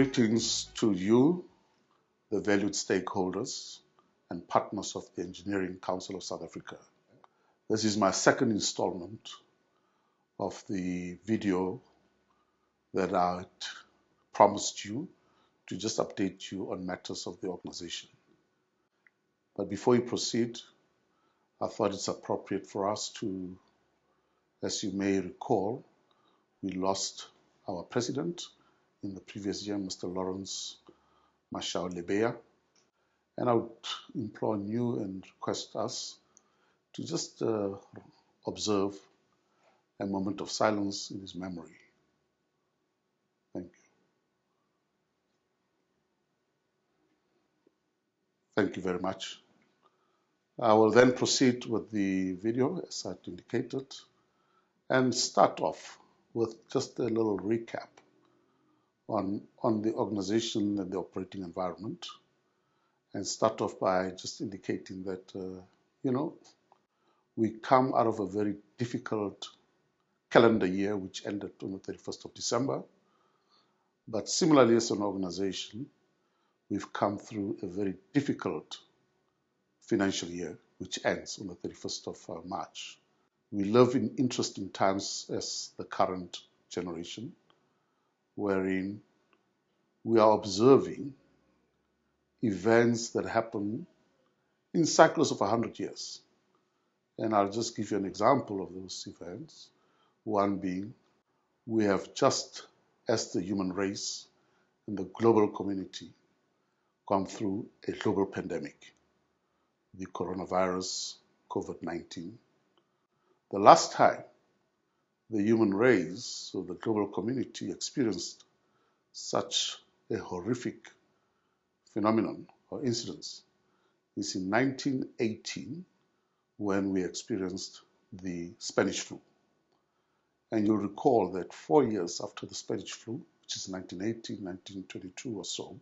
Greetings to you, the valued stakeholders and partners of the Engineering Council of South Africa. This is my second installment of the video that I promised you to just update you on matters of the organization. But before we proceed, I thought it's appropriate for us to, as you may recall, we lost our president in the previous year, Mr. Lawrence Mashao-Lebeya, and I would implore you and request us to just observe a moment of silence in his memory. Thank you. Thank you very much. I will then proceed with the video, as I indicated, and start off with just a little recap on the organization and the operating environment, and start off by just indicating that, we come out of a very difficult calendar year, which ended on the 31st of December. But similarly, as an organization, we've come through a very difficult financial year, which ends on the 31st of March. We live in interesting times as the current generation, wherein we are observing events that happen in cycles of 100 years. And I'll just give you an example of those events. One being, we have just, as the human race and the global community, gone through a global pandemic, the coronavirus, COVID-19. The last time the human race, so the global community, experienced such a horrific phenomenon or incidents is in 1918, when we experienced the Spanish flu. And you'll recall that 4 years after the Spanish flu, which is 1918, 1922 or so,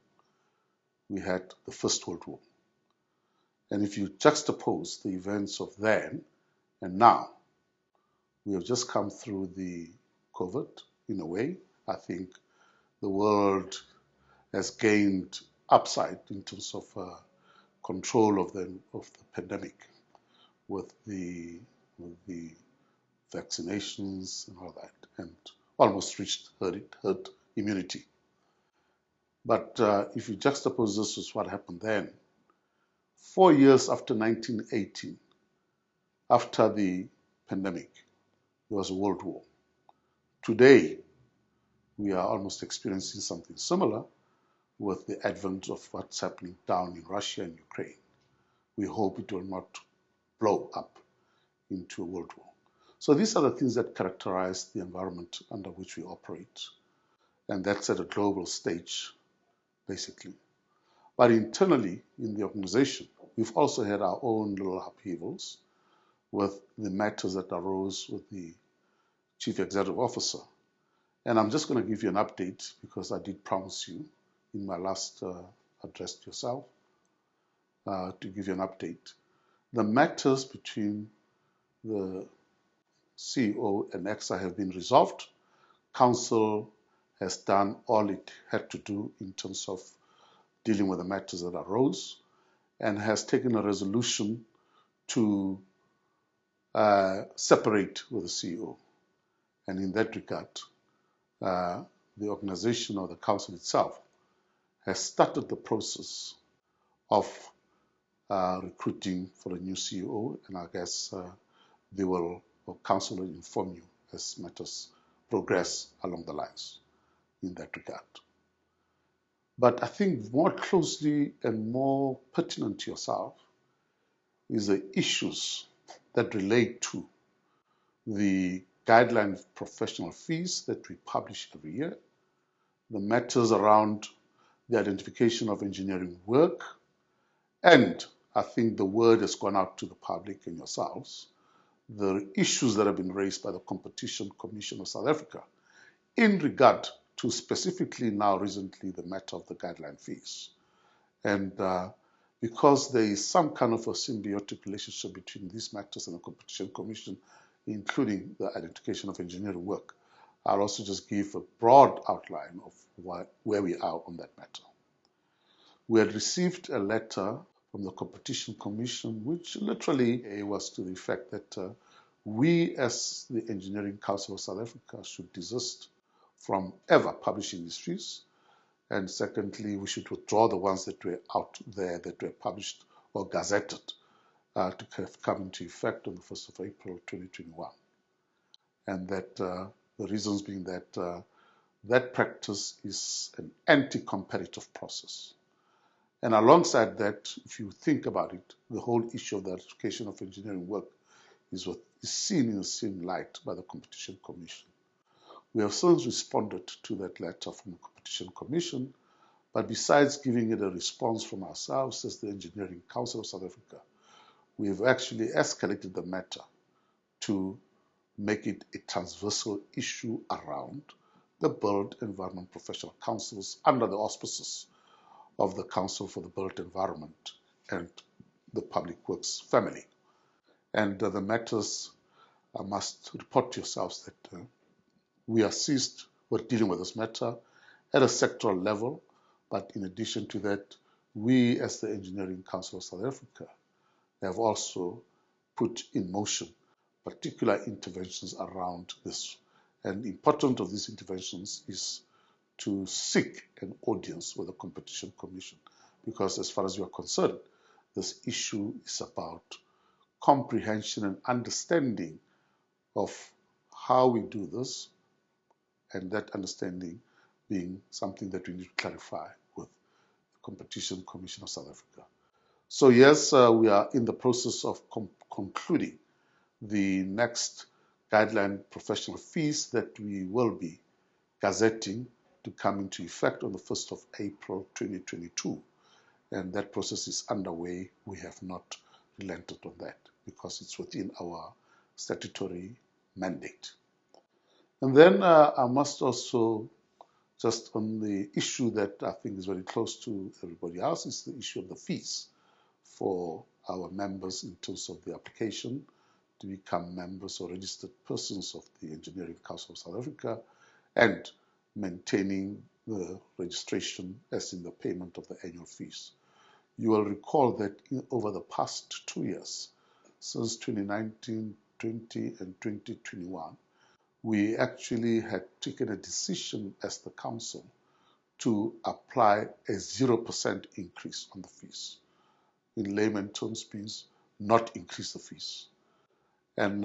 we had the First World War. And if you juxtapose the events of then and now, we have just come through the COVID in a way. I think the world has gained upside in terms of control of the pandemic with the vaccinations and all that, and almost reached herd immunity. But if you juxtapose this with what happened then, 4 years after 1918, after the pandemic, there was a world war. Today, we are almost experiencing something similar with the advent of what's happening down in Russia and Ukraine. We hope it will not blow up into a world war. So these are the things that characterize the environment under which we operate. And that's at a global stage, basically. But internally, in the organization, we've also had our own little upheavals with the matters that arose with the Chief Executive Officer. And I'm just going to give you an update, because I did promise you in my last address to yourself to give you an update. The matters between the CEO and ECSA have been resolved. Council has done all it had to do in terms of dealing with the matters that arose, and has taken a resolution to separate with the CEO. And in that regard, the organization or the council itself has started the process of recruiting for a new CEO, and I guess council will inform you as matters progress along the lines in that regard. But I think more closely and more pertinent to yourself is the issues that relate to the guideline of professional fees that we publish every year, the matters around the identification of engineering work, and I think the word has gone out to the public and yourselves, the issues that have been raised by the Competition Commission of South Africa in regard to specifically now recently the matter of the guideline fees. And because there is some kind of a symbiotic relationship between these matters and the Competition Commission, including the identification of engineering work, I'll also just give a broad outline of where we are on that matter. We had received a letter from the Competition Commission, which literally was to the effect that we, as the Engineering Council of South Africa, should desist from ever publishing these fees. And secondly, we should withdraw the ones that were out there that were published or gazetted to have come into effect on the 1st of April 2021. And that the reasons being that that practice is an anti-competitive process. And alongside that, if you think about it, the whole issue of the ratification of engineering work is what is seen in the same light by the Competition Commission. We have since responded to that letter from the Competition Commission, but besides giving it a response from ourselves as the Engineering Council of South Africa, we have actually escalated the matter to make it a transversal issue around the Built Environment Professional Councils under the auspices of the Council for the Built Environment and the Public Works family. And the matters, I must report to yourselves that we are seized with dealing with this matter at a sectoral level, but in addition to that, we as the Engineering Council of South Africa have also put in motion particular interventions around this. And important of these interventions is to seek an audience with the Competition Commission, because as far as we are concerned, this issue is about comprehension and understanding of how we do this, and that understanding being something that we need to clarify with the Competition Commission of South Africa. So yes, we are in the process of concluding the next guideline professional fees that we will be gazetting to come into effect on the 1st of April 2022. And that process is underway. We have not relented on that because it's within our statutory mandate. And then I must also, just on the issue that I think is very close to everybody else, is the issue of the fees for our members in terms of the application to become members or registered persons of the Engineering Council of South Africa, and maintaining the registration as in the payment of the annual fees. You will recall that over the past 2 years, since 2019, 20, and 2021, we actually had taken a decision as the Council to apply a 0% increase on the fees. In layman terms means not increase the fees. And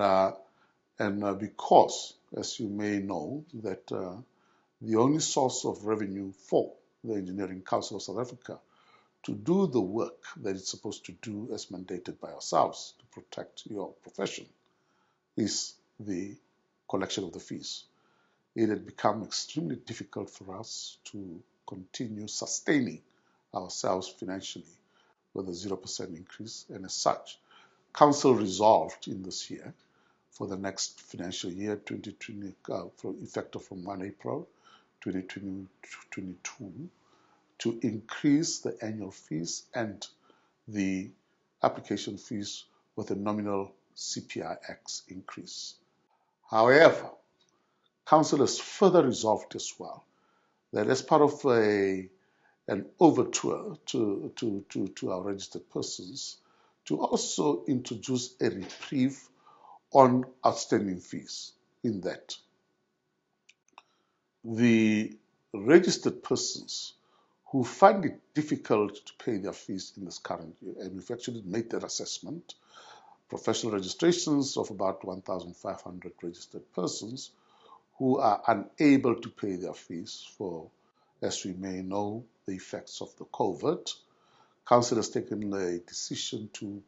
because, as you may know, that the only source of revenue for the Engineering Council of South Africa to do the work that it's supposed to do as mandated by ourselves to protect your profession is the collection of the fees. It had become extremely difficult for us to continue sustaining ourselves financially with a 0% increase, and as such, Council resolved in this year for the next financial year 2020, effective from 1 April 2022, to increase the annual fees and the application fees with a nominal CPIX increase. However, Council has further resolved as well that as part of an overture to our registered persons, to also introduce a reprieve on outstanding fees, in that the registered persons who find it difficult to pay their fees in this current year, and we've actually made that assessment, professional registrations of about 1,500 registered persons who are unable to pay their fees for, as we may know, the effects of the COVID. Council has taken a decision to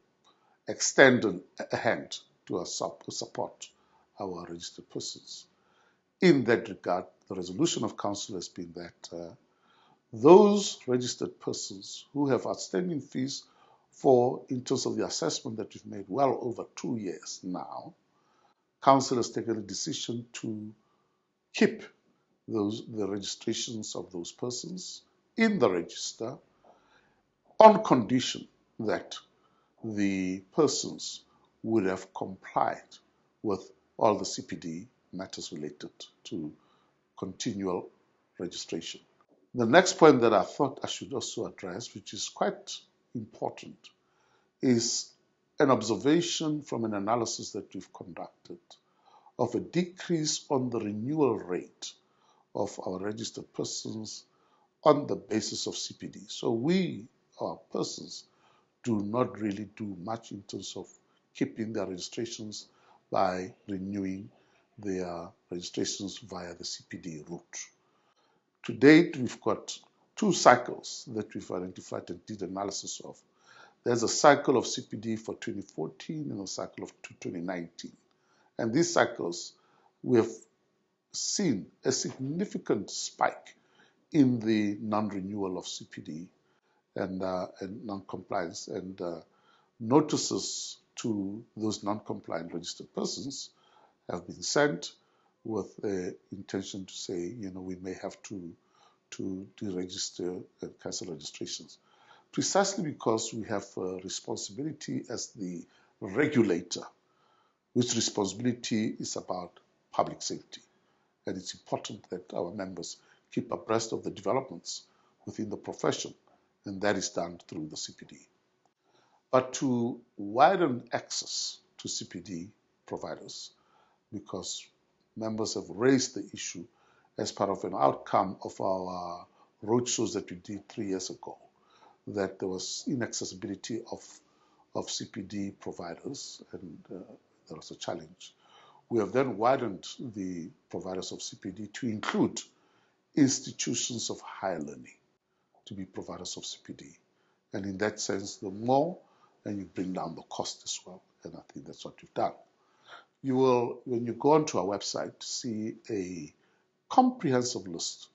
extend a hand to support our registered persons. In that regard, the resolution of Council has been that those registered persons who have outstanding fees for, in terms of the assessment that we've made well over 2 years now, Council has taken a decision to keep the registrations of those persons in the register on condition that the persons would have complied with all the CPD matters related to continual registration. The next point that I thought I should also address, which is quite important, is an observation from an analysis that we've conducted of a decrease on the renewal rate of our registered persons on the basis of CPD. So we, our persons, do not really do much in terms of keeping their registrations by renewing their registrations via the CPD route. To date, we've got 2 cycles that we've identified and did analysis of. There's a cycle of CPD for 2014 and a cycle of 2019. And these cycles, we have seen a significant spike in the non-renewal of CPD and non-compliance, and notices to those non-compliant registered persons have been sent with the intention to say, we may have to deregister and cancel registrations, precisely because we have a responsibility as the regulator, which responsibility is about public safety. And it's important that our members keep abreast of the developments within the profession, and that is done through the CPD. But to widen access to CPD providers, because members have raised the issue as part of an outcome of our roadshows that we did 3 years ago, that there was inaccessibility of CPD providers, and there was a challenge. We have then widened the providers of CPD to include institutions of higher learning to be providers of CPD. And in that sense, the more, and you bring down the cost as well. And I think that's what you've done. You will, when you go onto our website, see a comprehensive list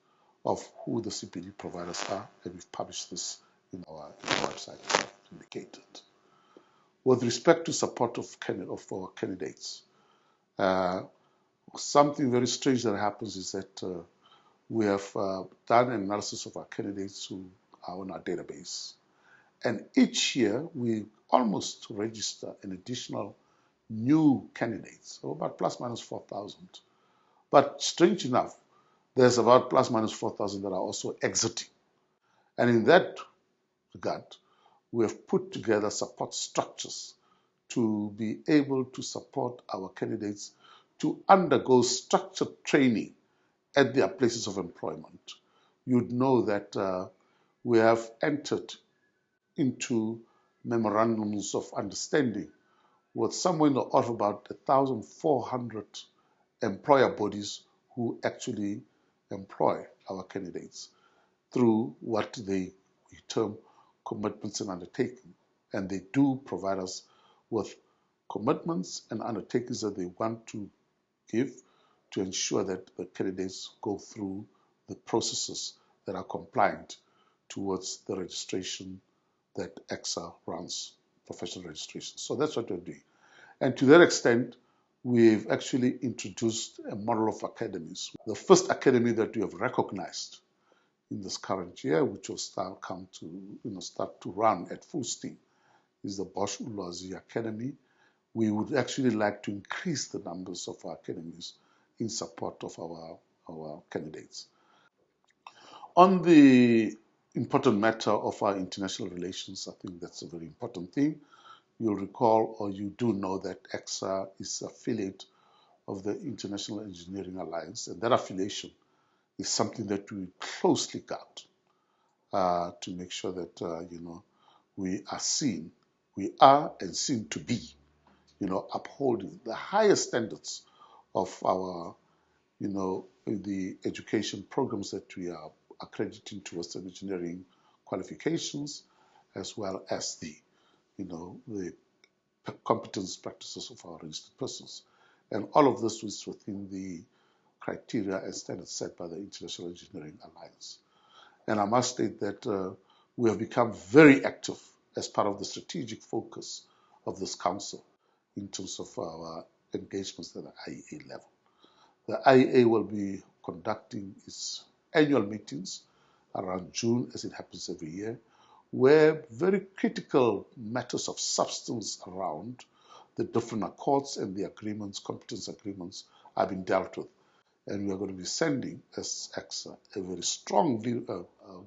of who the CPD providers are, and we've published this in our website, as I've indicated. With respect to support of our candidates, something very strange that happens is that we have done an analysis of our candidates who are on our database. And each year, we almost register an additional new candidates, so about plus minus 4,000. But strange enough, there's about plus minus 4,000 that are also exiting. And in that regard, we have put together support structures to be able to support our candidates to undergo structured training at their places of employment. You'd know that we have entered into memorandums of understanding with somewhere in the order of about 1,400 employer bodies who actually employ our candidates through what we term commitments and undertakings. And they do provide us with commitments and undertakings that they want to give to ensure that the candidates go through the processes that are compliant towards the registration that ECSA runs, professional registration. So that's what we're doing. And to that extent, we've actually introduced a model of academies. The first academy that we have recognized in this current year, which will start to run at full steam, is the Boitumelo Academy. We would actually like to increase the numbers of our academies in support of our candidates. On the important matter of our international relations, I think that's a very important thing. You'll recall, or you do know, that ECSA is an affiliate of the International Engineering Alliance, and that affiliation is something that we closely guard to make sure that we are and seen to be, upholding the highest standards of our, the education programs that we are accrediting towards the engineering qualifications, as well as the competence practices of our registered persons. And all of this was within the criteria and standards set by the International Engineering Alliance. And I must state that we have become very active as part of the strategic focus of this council in terms of our engagements at the IEA level. The IEA will be conducting its annual meetings around June, as it happens every year, where very critical matters of substance around the different accords and the agreements, competence agreements, are being dealt with. And we are going to be sending, as ECSA, a very strong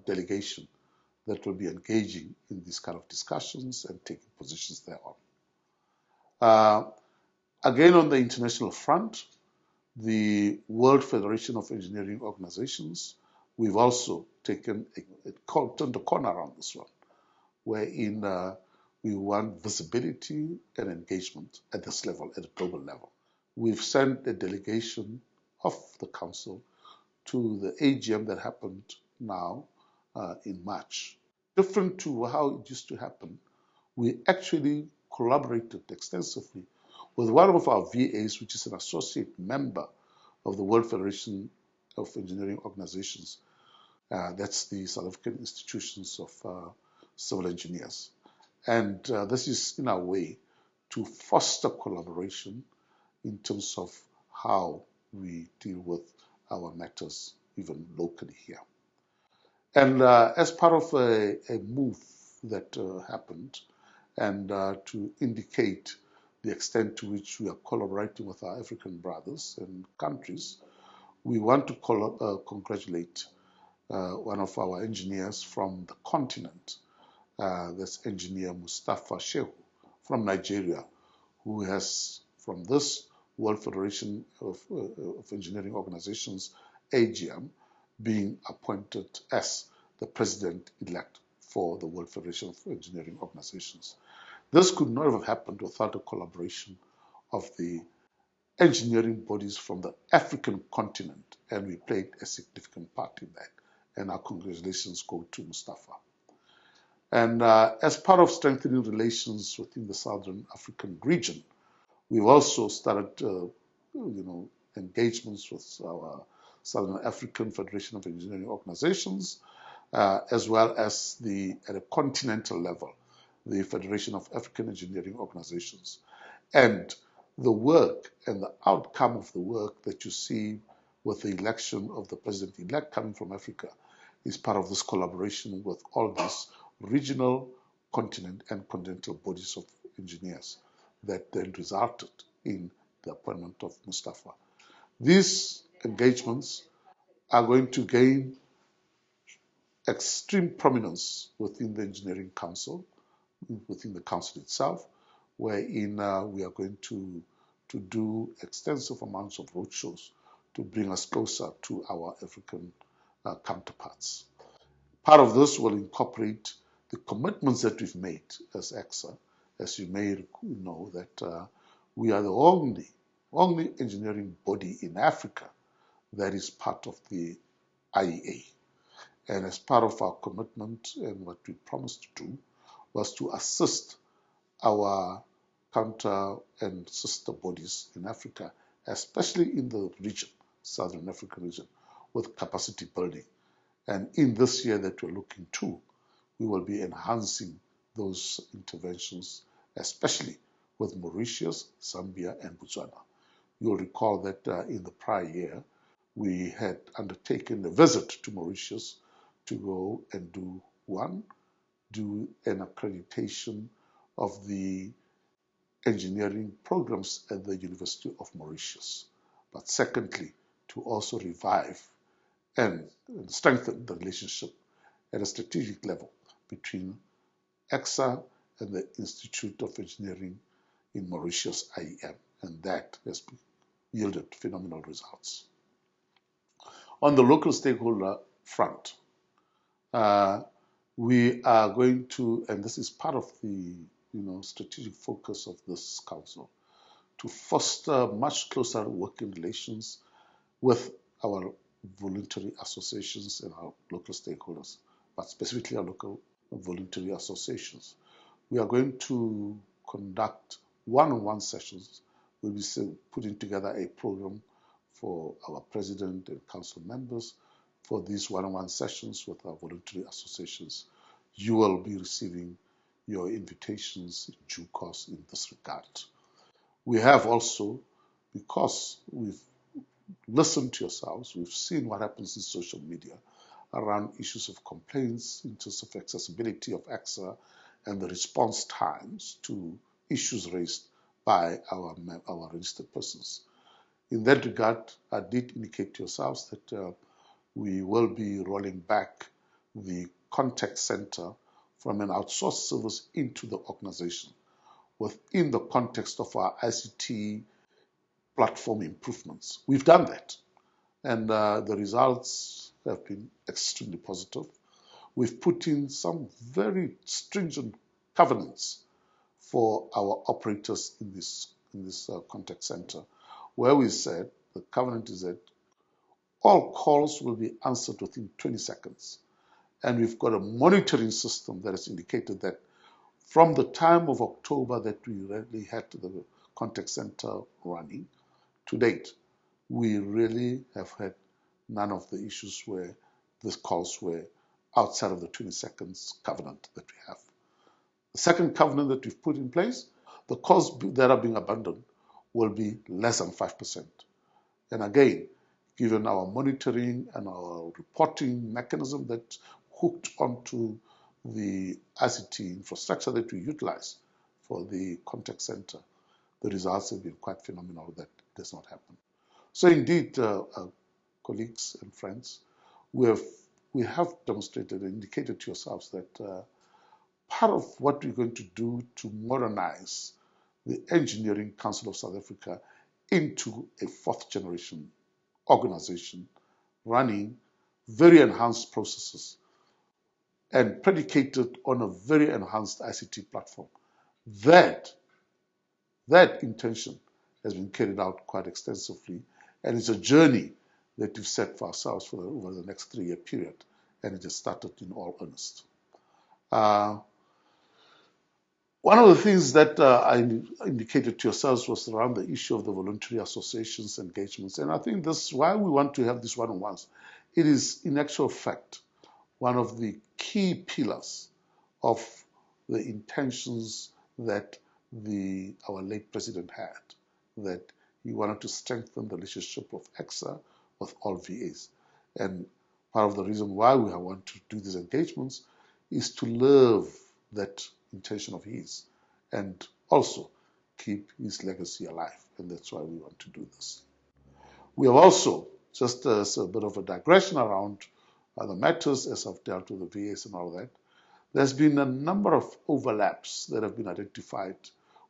delegation that will be engaging in these kind of discussions and taking positions thereon. Again, on the international front, the World Federation of Engineering Organizations, we've also taken turned the corner around this one, wherein we want visibility and engagement at this level, at a global level. We've sent a delegation of the Council to the AGM that happened now in March. Different to how it used to happen, we actually collaborated extensively with one of our VAs, which is an associate member of the World Federation of Engineering Organizations. That's the South African Institutions of Civil Engineers. And this is in a way to foster collaboration in terms of how we deal with our matters, even locally here. And as part of a move that happened, and to indicate the extent to which we are collaborating with our African brothers and countries, we want to congratulate one of our engineers from the continent, that's engineer Mustafa Shehu from Nigeria, who has, from this World Federation of Engineering Organizations, AGM, being appointed as the president-elect for the World Federation of Engineering Organizations. This could not have happened without the collaboration of the engineering bodies from the African continent, and we played a significant part in that. And our congratulations go to Mustafa. And as part of strengthening relations within the Southern African region, we've also started, engagements with our Southern African Federation of Engineering Organizations, as well as at a continental level, the Federation of African Engineering Organizations. And the work and the outcome of the work that you see with the election of the president-elect coming from Africa is part of this collaboration with all these regional, continent, and continental bodies of engineers that then resulted in the appointment of Mustafa. These engagements are going to gain extreme prominence within the Engineering Council, within the Council itself, wherein we are going to do extensive amounts of roadshows to bring us closer to our African counterparts. Part of this will incorporate the commitments that we've made as ECSA. As you may know, that we are the only engineering body in Africa that is part of the IEA. And as part of our commitment and what we promised to do was to assist our counter and sister bodies in Africa, especially in the region, Southern African region, with capacity building. And in this year that we're looking to, we will be enhancing those interventions, especially with Mauritius, Zambia, and Botswana. You'll recall that in the prior year, we had undertaken a visit to Mauritius to go and do an accreditation of the engineering programs at the University of Mauritius. But secondly, to also revive and strengthen the relationship at a strategic level between ECSA and the Institute of Engineering in Mauritius, IEM, and that has yielded phenomenal results. On the local stakeholder front, we are going to, and this is part of the strategic focus of this council, to foster much closer working relations with our voluntary associations and our local stakeholders, but specifically our local voluntary associations. We are going to conduct one-on-one sessions. We'll be putting together a program for our president and council members for these one-on-one sessions with our voluntary associations. You will be receiving your invitations in due course in this regard. We have also, because we've listened to yourselves, we've seen what happens in social media around issues of complaints in terms of accessibility of ECSA and the response times to issues raised by our registered persons. In that regard, I did indicate to yourselves that we will be rolling back the contact center from an outsourced service into the organization within the context of our ICT platform improvements. We've done that, and the results have been extremely positive. We've put in some very stringent covenants for our operators in this contact center, where we said, the covenant is that all calls will be answered within 20 seconds. And we've got a monitoring system that has indicated that from the time of October that we really had the contact center running to date, we really have had none of the issues where the calls were outside of the 20 seconds covenant that we have. The second covenant that we've put in place, the calls that are being abandoned will be less than 5%. And again, given our monitoring and our reporting mechanism that hooked onto the ICT infrastructure that we utilize for the contact center, the results have been quite phenomenal that does not happen. So indeed, colleagues and friends, we have demonstrated and indicated to yourselves that part of what we're going to do to modernize the Engineering Council of South Africa into a fourth generation organization running very enhanced processes and predicated on a very enhanced ICT platform. That intention has been carried out quite extensively, and it's a journey that we've set for ourselves over the next 3-year period, and it has started in all earnest. One of the things that I indicated to yourselves was around the issue of the voluntary associations engagements. And I think this is why we want to have these one-on-ones. It is, in actual fact, one of the key pillars of the intentions that our late president had, that he wanted to strengthen the relationship of ECSA with all VAs. And part of the reason why we want to do these engagements is to live that intention of his and also keep his legacy alive, and that's why we want to do this. We have also, just as a bit of a digression around other matters as I've dealt with the VAs and all that, there's been a number of overlaps that have been identified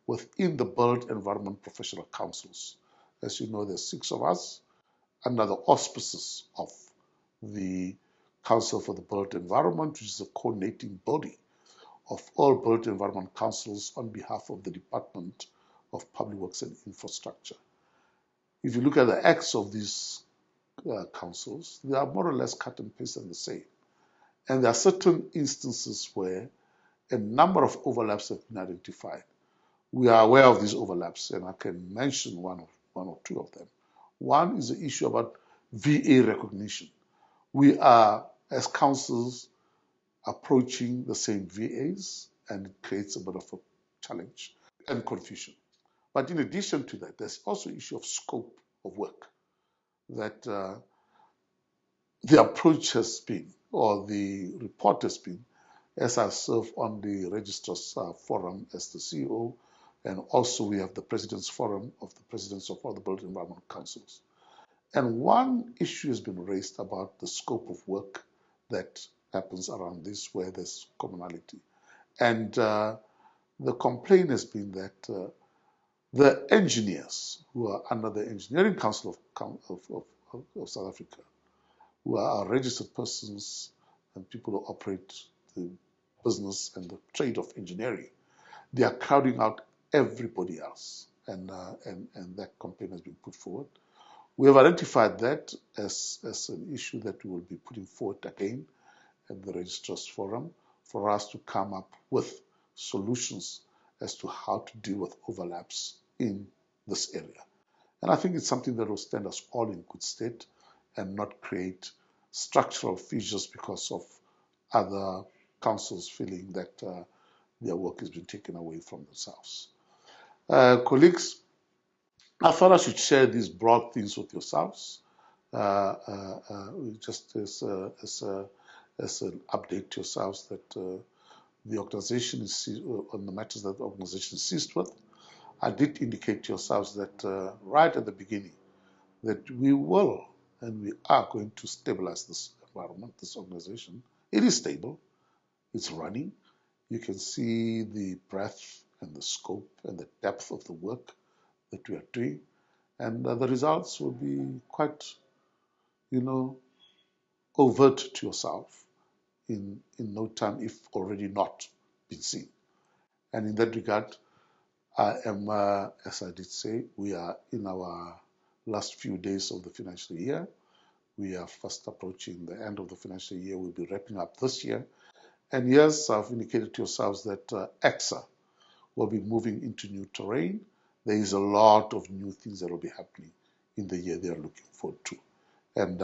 within the Built Environment Professional Councils. As you know, there's 6 of us under the auspices of the Council for the Built Environment, which is a coordinating body of all built environment councils on behalf of the Department of Public Works and Infrastructure. If you look at the acts of these councils, they are more or less cut and paste and the same. And there are certain instances where a number of overlaps have been identified. We are aware of these overlaps, and I can mention one or two of them. One is the issue about VA recognition. We are, as councils, approaching the same VAs, and it creates a bit of a challenge and confusion. But in addition to that, there's also an issue of scope of work, that the approach has been, or the report has been, as I serve on the Registrars Forum as the CEO, and also we have the President's Forum of the Presidents of all the Built Environment Councils. And one issue has been raised about the scope of work that happens around this, where there's commonality. And the complaint has been that the engineers who are under the Engineering Council of South Africa, who are registered persons and people who operate the business and the trade of engineering, they are crowding out everybody else. And that complaint has been put forward. We have identified that as an issue that we will be putting forward again at the Registrars Forum for us to come up with solutions as to how to deal with overlaps in this area. And I think it's something that will stand us all in good stead and not create structural fissures because of other councils feeling that their work has been taken away from themselves. Colleagues, I thought I should share these broad things with yourselves, just as an update to yourselves that the organization is on the matters that the organization is seized with. I did indicate to yourselves that right at the beginning that we will and we are going to stabilize this environment, this organization. It is stable. It's running. You can see the breadth and the scope and the depth of the work that we are doing. And the results will be quite, overt to yourself in no time, if already not been seen. And in that regard, I am, as I did say, we are in our last few days of the financial year. We are fast approaching the end of the financial year. We'll be wrapping up this year. And yes, I've indicated to yourselves that ECSA will be moving into new terrain. There is a lot of new things that will be happening in the year they are looking forward to. And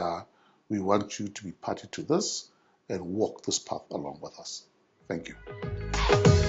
we want you to be party to this and walk this path along with us. Thank you.